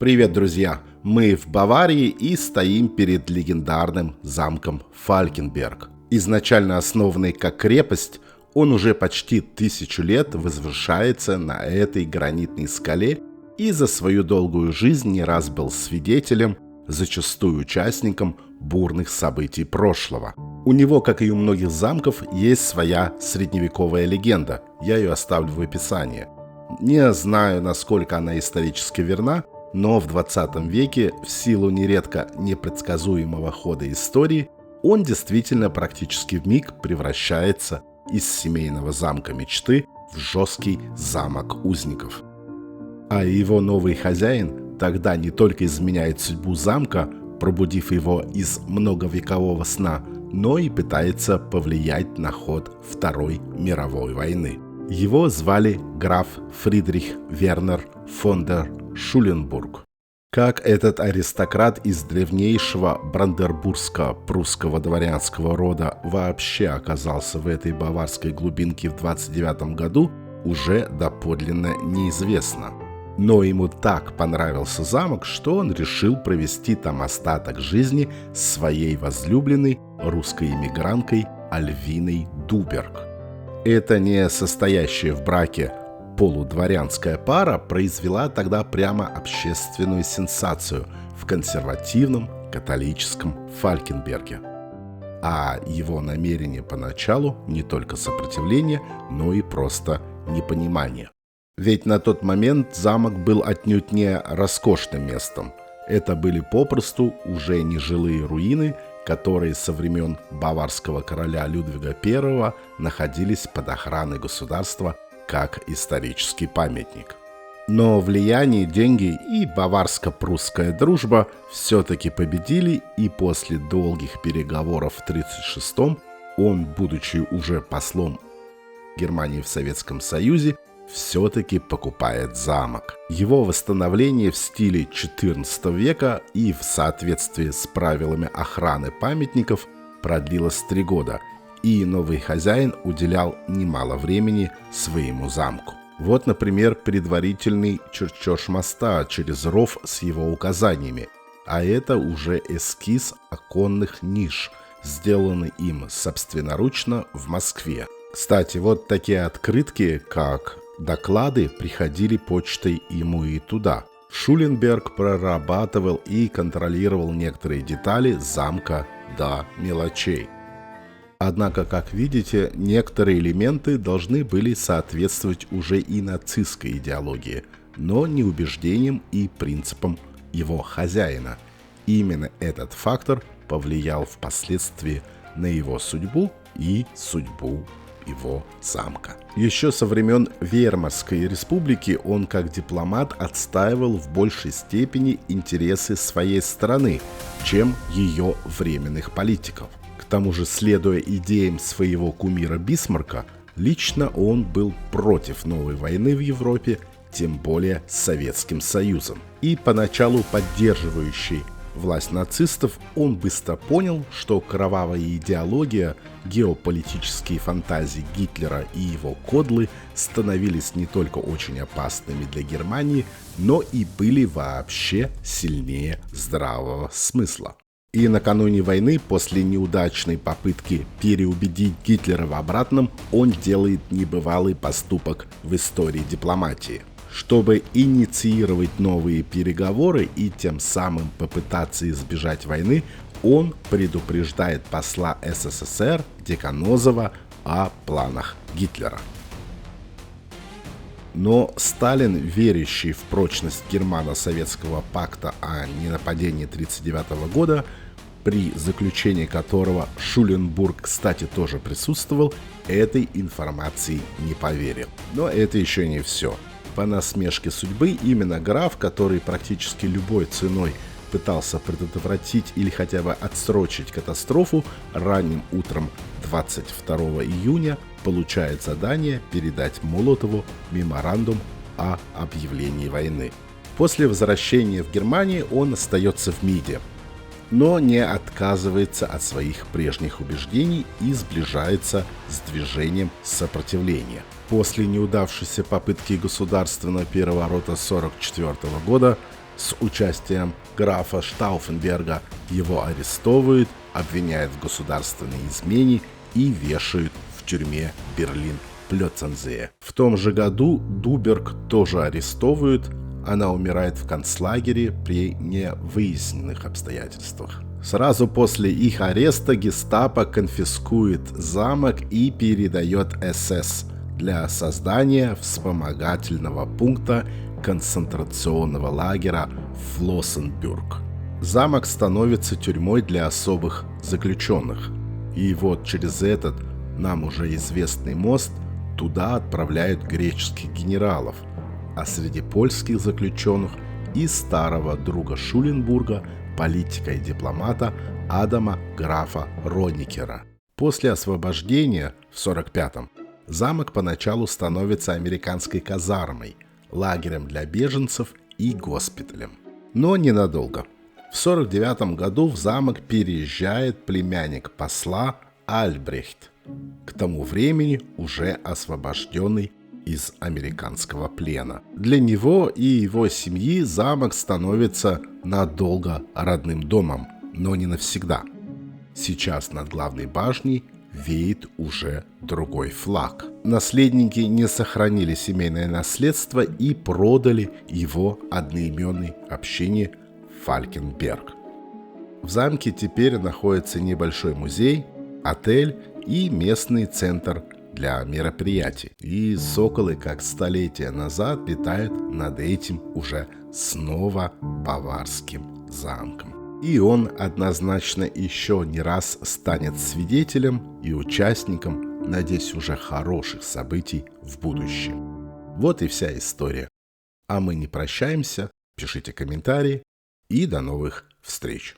Привет, друзья! Мы в Баварии и стоим перед легендарным замком Фалькенберг. Изначально основанный как крепость, он уже почти 1000 лет возвышается на этой гранитной скале и за свою долгую жизнь не раз был свидетелем, зачастую участником бурных событий прошлого. У него, как и у многих замков, есть своя средневековая легенда. Я ее оставлю в описании. Не знаю, насколько она исторически верна, но в 20 веке, в силу нередко непредсказуемого хода истории, он действительно практически вмиг превращается из семейного замка мечты в жесткий замок узников. А его новый хозяин тогда не только изменяет судьбу замка, пробудив его из многовекового сна, но и пытается повлиять на ход Второй мировой войны. Его звали граф Фридрих Вернер фон дер Шуленбург. Как этот аристократ из древнейшего бранденбургско-прусского дворянского рода вообще оказался в этой баварской глубинке в 29 году, уже доподлинно неизвестно. Но ему так понравился замок, что он решил провести там остаток жизни с своей возлюбленной русской эмигранткой Альвиной Дуберг. Эта не состоящая в браке полудворянская пара произвела тогда прямо общественную сенсацию в консервативном католическом Фалькенберге. А его намерение поначалу не только сопротивление, но и просто непонимание. Ведь на тот момент замок был отнюдь не роскошным местом. Это были попросту уже нежилые руины, которые со времен баварского короля Людвига I находились под охраной государства как исторический памятник. Но влияние, деньги и баварско-прусская дружба все-таки победили, и после долгих переговоров в 1936-м он, будучи уже послом Германии в Советском Союзе, все-таки покупает замок. Его восстановление в стиле XIV века и в соответствии с правилами охраны памятников продлилось 3 года, и новый хозяин уделял немало времени своему замку. Вот, например, предварительный чертеж моста через ров с его указаниями, а это уже эскиз оконных ниш, сделанный им собственноручно в Москве. Кстати, вот такие открытки, как доклады, приходили почтой ему и туда. Шуленберг прорабатывал и контролировал некоторые детали замка до мелочей. Однако, как видите, некоторые элементы должны были соответствовать уже и нацистской идеологии, но не убеждениям и принципам его хозяина. Именно этот фактор повлиял впоследствии на его судьбу и судьбу его замка. Еще со времен Веймарской республики он как дипломат отстаивал в большей степени интересы своей страны, чем ее временных политиков. К тому же, следуя идеям своего кумира Бисмарка, лично он был против новой войны в Европе, тем более с Советским Союзом. И поначалу поддерживающий власть нацистов, он быстро понял, что кровавая идеология, геополитические фантазии Гитлера и его кодлы становились не только очень опасными для Германии, но и были вообще сильнее здравого смысла. И накануне войны, после неудачной попытки переубедить Гитлера в обратном, он делает небывалый поступок в истории дипломатии. Чтобы инициировать новые переговоры и тем самым попытаться избежать войны, он предупреждает посла СССР Деканозова о планах Гитлера. Но Сталин, верящий в прочность Германо-Советского пакта о ненападении 1939 года, при заключении которого Шуленбург, кстати, тоже присутствовал, этой информации не поверил. Но это еще не все. По насмешке судьбы, именно граф, который практически любой ценой пытался предотвратить или хотя бы отсрочить катастрофу, ранним утром 22 июня получает задание передать Молотову меморандум о объявлении войны. После возвращения в Германию он остается в МИДе, но не отказывается от своих прежних убеждений и сближается с движением сопротивления. После неудавшейся попытки государственного переворота 1944 года с участием графа Штауфенберга. Его арестовывают, обвиняют в государственной измене и вешают в тюрьме Берлин-Плёцензее. В том же году Дуберг тоже арестовывают. Она умирает в концлагере при невыясненных обстоятельствах. Сразу после их ареста гестапо конфискует замок и передает СС для создания вспомогательного пункта концентрационного лагеря Флоссенбюрг. Замок становится тюрьмой для особых заключенных. И вот через этот нам уже известный мост туда отправляют греческих генералов, а среди польских заключенных и старого друга Шуленбурга, политика и дипломата Адама графа Роникера. После освобождения в 1945-м замок поначалу становится американской казармой, лагерем для беженцев и госпиталем. Но ненадолго. В 1949 году в замок переезжает племянник посла Альбрехт, к тому времени уже освобожденный из американского плена. Для него и его семьи замок становится надолго родным домом, но не навсегда. Сейчас над главной башней веет уже другой флаг. Наследники не сохранили семейное наследство и продали его одноименной общине Фалькенберг. В замке теперь находится небольшой музей, отель и местный центр для мероприятий. И соколы, как столетия назад, летают над этим уже снова баварским замком. И он однозначно еще не раз станет свидетелем и участником, надеюсь, уже хороших событий в будущем. Вот и вся история. А мы не прощаемся, пишите комментарии и до новых встреч.